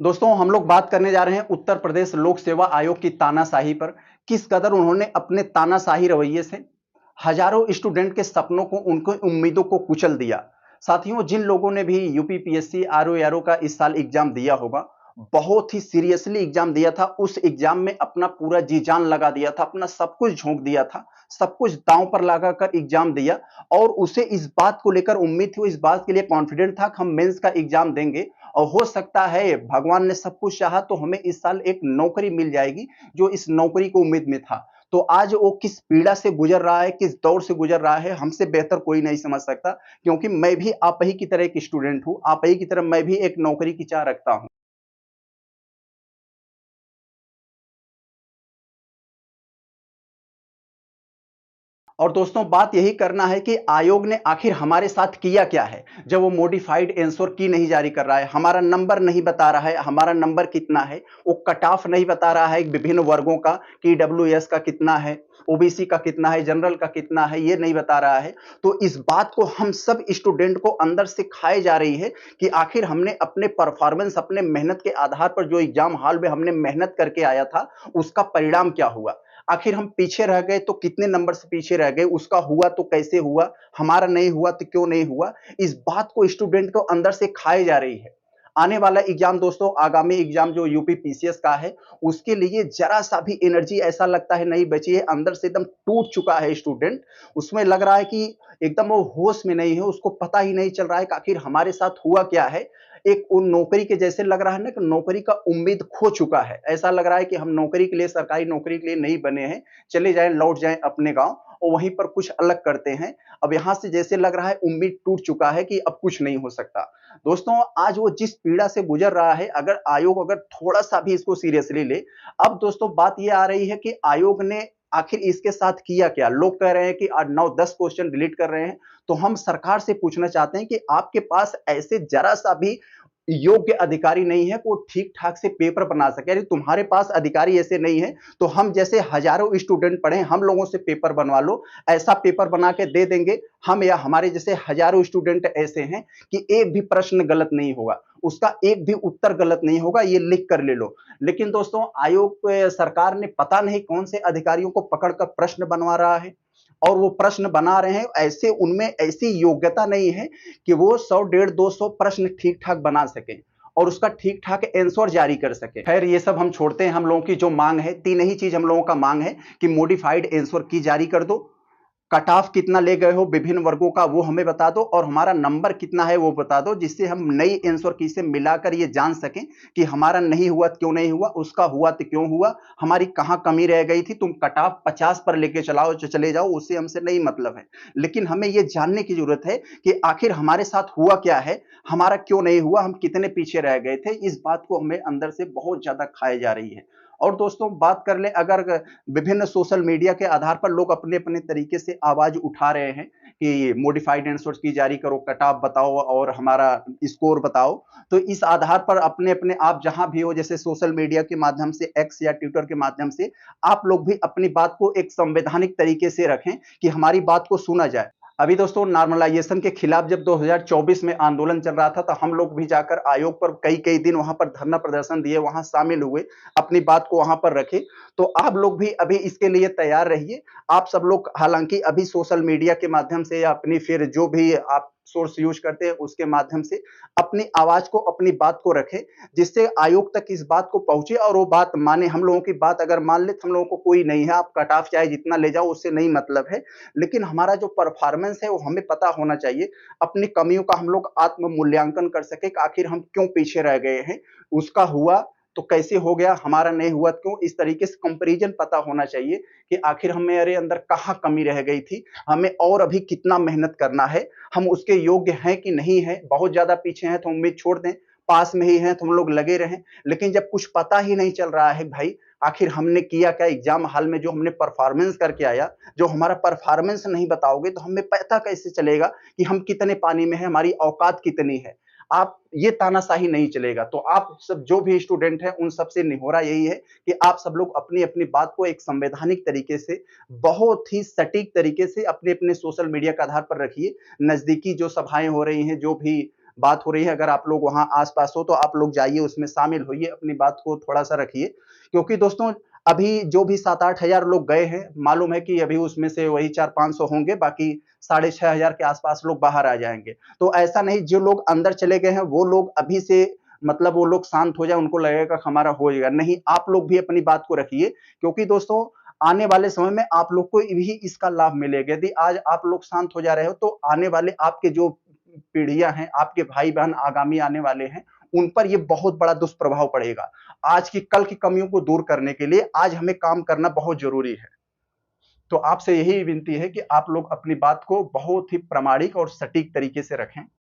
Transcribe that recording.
दोस्तों हम लोग बात करने जा रहे हैं उत्तर प्रदेश लोक सेवा आयोग की तानाशाही पर। किस कदर उन्होंने अपने तानाशाही रवैये से हजारों स्टूडेंट के सपनों को, उनकी उम्मीदों को कुचल दिया। साथियों, जिन लोगों ने भी यूपीपीएससी आरओ का इस साल एग्जाम दिया होगा, बहुत ही सीरियसली एग्जाम दिया था, उस एग्जाम में अपना पूरा जी जान लगा दिया था, अपना सब कुछ झोंक दिया था, सब कुछ दांव पर लगाकर एग्जाम दिया। और उसे इस बात को लेकर उम्मीद थी, वो इस बात के लिए कॉन्फिडेंट था कि हम मेंस का एग्जाम देंगे और हो सकता है भगवान ने सब कुछ चाहा तो हमें इस साल एक नौकरी मिल जाएगी, जो इस नौकरी को उम्मीद में था। तो आज वो किस पीड़ा से गुजर रहा है, किस दौर से गुजर रहा है, हमसे बेहतर कोई नहीं समझ सकता। क्योंकि मैं भी आप ही की तरह एक स्टूडेंट हूं, आप ही की तरह मैं भी एक नौकरी की चाह रखता हूं। और दोस्तों बात यही करना है कि आयोग ने आखिर हमारे साथ किया क्या है, जब वो मॉडिफाइड आंसर की नहीं जारी कर रहा है, हमारा नंबर नहीं बता रहा है, हमारा नंबर कितना है, वो कट ऑफ नहीं बता रहा है विभिन्न वर्गों का कि ईडब्ल्यूएस का कितना है, ओबीसी का कितना है, जनरल का कितना है, ये नहीं बता रहा है। तो इस बात को हम सब स्टूडेंट को अंदर से खाए जा रही है कि आखिर हमने अपने परफॉर्मेंस, अपने मेहनत के आधार पर जो एग्जाम हॉल में हमने मेहनत करके आया था, उसका परिणाम क्या हुआ। आखिर हम पीछे रह गए तो कितने नंबर से पीछे रह गए, उसका हुआ तो कैसे हुआ, हमारा नहीं हुआ तो क्यों नहीं हुआ। इस बात को स्टूडेंट को अंदर से खाए जा रही है। आने वाला एग्जाम दोस्तों, आगामी एग्जाम जो यूपी पीसीएस का है, उसके लिए जरा सा भी एनर्जी ऐसा लगता है नहीं बची है, अंदर से एकदम टूट चुका है स्टूडेंट। उसमें लग रहा है कि एकदम वो होश में नहीं है, उसको पता ही नहीं चल रहा है कि आखिर हमारे साथ हुआ क्या है। एक उन नौकरी के जैसे लग रहा है ना कि नौकरी का उम्मीद खो चुका है, ऐसा लग रहा है कि हम नौकरी के लिए, सरकारी नौकरी के लिए नहीं बने हैं, चले जाएं, लौट जाएं अपने गांव और वहीं पर कुछ अलग करते हैं। अब यहां से जैसे लग रहा है उम्मीद टूट चुका है कि अब कुछ नहीं हो सकता। दोस्तों आज वो जिस पीड़ा से गुजर रहा है, अगर आयोग अगर थोड़ा सा भी इसको सीरियसली ले। अब दोस्तों बात ये आ रही है कि आयोग ने आखिर इसके साथ किया क्या। लोग कह रहे हैं कि आज 9-10 क्वेश्चन डिलीट कर रहे हैं। तो हम सरकार से पूछना चाहते हैं कि आपके पास ऐसे जरा सा भी योग्य अधिकारी नहीं है, वो ठीक ठाक से पेपर बना सके। यदि तुम्हारे पास अधिकारी ऐसे नहीं है तो हम जैसे हजारों स्टूडेंट पढ़े, हम लोगों से पेपर बनवा लो, ऐसा पेपर बना के दे देंगे हम, या हमारे जैसे हजारों स्टूडेंट ऐसे हैं कि एक भी प्रश्न गलत नहीं होगा, उसका एक भी उत्तर गलत नहीं होगा, ये लिख कर ले लो। लेकिन दोस्तों आयोग, सरकार ने पता नहीं कौन से अधिकारियों को पकड़कर प्रश्न बनवा रहा है, और वो प्रश्न बना रहे हैं ऐसे, उनमें ऐसी योग्यता नहीं है कि वो 100 डेढ़ 200 प्रश्न ठीक ठाक बना सके और उसका ठीक ठाक आंसर जारी कर सके। खैर ये सब हम छोड़ते हैं। हम लोगों की जो मांग है, तीन ही चीज हम लोगों का मांग है कि मॉडिफाइड आंसर की जारी कर दो, कट ऑफ कितना ले गए हो विभिन्न वर्गों का वो हमें बता दो, और हमारा नंबर कितना है वो बता दो, जिससे हम नई आंसर की से मिलाकर ये जान सकें कि हमारा नहीं हुआ तो क्यों नहीं हुआ, उसका हुआ तो क्यों हुआ, हमारी कहां कमी रह गई थी। तुम कट ऑफ 50 पर लेके चलाओ, चले जाओ, उससे हमसे नहीं मतलब है। लेकिन हमें ये जानने की जरूरत है कि आखिर हमारे साथ हुआ क्या है, हमारा क्यों नहीं हुआ, हम कितने पीछे रह गए थे। इस बात को हमें अंदर से बहुत ज्यादा खाए जा रही है। और दोस्तों बात कर ले, अगर विभिन्न सोशल मीडिया के आधार पर लोग अपने अपने तरीके से आवाज उठा रहे हैं कि मॉडिफाइड आंसर्स की जारी करो, कट ऑफ बताओ और हमारा स्कोर बताओ। तो इस आधार पर अपने अपने आप जहां भी हो, जैसे सोशल मीडिया के माध्यम से, एक्स या ट्विटर के माध्यम से, आप लोग भी अपनी बात को एक संवैधानिक तरीके से रखें कि हमारी बात को सुना जाए। अभी दोस्तों नॉर्मलाइजेशन के खिलाफ जब 2024 में आंदोलन चल रहा था, तो हम लोग भी जाकर आयोग पर कई कई दिन वहां पर धरना प्रदर्शन दिए, वहां शामिल हुए, अपनी बात को वहां पर रखे। तो आप लोग भी अभी इसके लिए तैयार रहिए। आप सब लोग हालांकि अभी सोशल मीडिया के माध्यम से या अपनी फिर जो भी आप सोर्स यूज करते हैं उसके माध्यम से अपनी आवाज को, अपनी बात को रखें, जिससे आयोग तक इस बात को पहुंचे और वो बात माने। हम लोगों की बात अगर मान ले तो हम लोगों को कोई नहीं है, आप कट ऑफ चाहे जितना ले जाओ उससे नहीं मतलब है। लेकिन हमारा जो परफॉर्मेंस है वो हमें पता होना चाहिए। अपनी कमियों का हम लोग आत्म मूल्यांकन कर सके कि आखिर हम क्यों पीछे रह गए हैं, उसका हुआ तो कैसे हो गया, हमारा नहीं हुआ क्यों। इस तरीके से कंपैरिजन पता होना चाहिए कि आखिर हमारे अंदर कहाँ कमी रह गई थी, हमें और अभी कितना मेहनत करना है, हम उसके योग्य हैं कि नहीं है। बहुत ज्यादा पीछे हैं तो उम्मीद छोड़ दें, पास में ही हैं तो हम लोग लगे रहें। लेकिन जब कुछ पता ही नहीं चल रहा है भाई, आखिर हमने किया क्या एग्जाम हॉल में, जो हमने परफॉर्मेंस करके आया, जो हमारा परफॉर्मेंस नहीं बताओगे तो हमें पता कैसे चलेगा कि हम कितने पानी में हैं, हमारी औकात कितनी है। आप ये तानाशाही नहीं चलेगा। तो आप सब जो भी स्टूडेंट हैं, उन सबसे निहोरा यही है कि आप सब लोग अपनी अपनी बात को एक संवैधानिक तरीके से, बहुत ही सटीक तरीके से अपने अपने सोशल मीडिया के आधार पर रखिए। नजदीकी जो सभाएं हो रही हैं, जो भी बात हो रही है, अगर आप लोग वहाँ आस-पास हो तो आप लोग जाइए, उसमें शामिल होइए, अपनी बात को थोड़ा-सा रखिए। क्योंकि दोस्तों अभी जो भी 7-8 हज़ार लोग गए हैं, मालूम है कि अभी उसमें से वही 400-500 होंगे, बाकी साढ़े 6 हज़ार के आस-पास लोग बाहर आ जाएँगे। तो ऐसा नहीं, जो लोग अंदर चले गए हैं, वो लोग अभी से मतलब वो लोग शांत हो जाएँ, उनको लगेगा कि हमारा हो जाएगा। नहीं, आप लोग भी अपनी बात को रखिए, क्योंकि दोस्तों आने वाले समय में आप लोग को भी इसका लाभ मिलेगा। यदि आज आप लोग शांत हो जा रहे हो, तो आने वाले आपके जो पीढ़ियाँ हैं, आपके भाई-बहन आगामी आने वाले हैं, उन पर ये बहुत बड़ा दुष्प्रभाव पड़ेगा। आज की कल की कमियों को दूर करने के लिए आज हमें काम करना बहुत ज़रूरी है। तो आपसे यही विनती है कि आप लोग अपनी बात को बहुत ही प्रामाणिक और सटीक तरीके से रखें।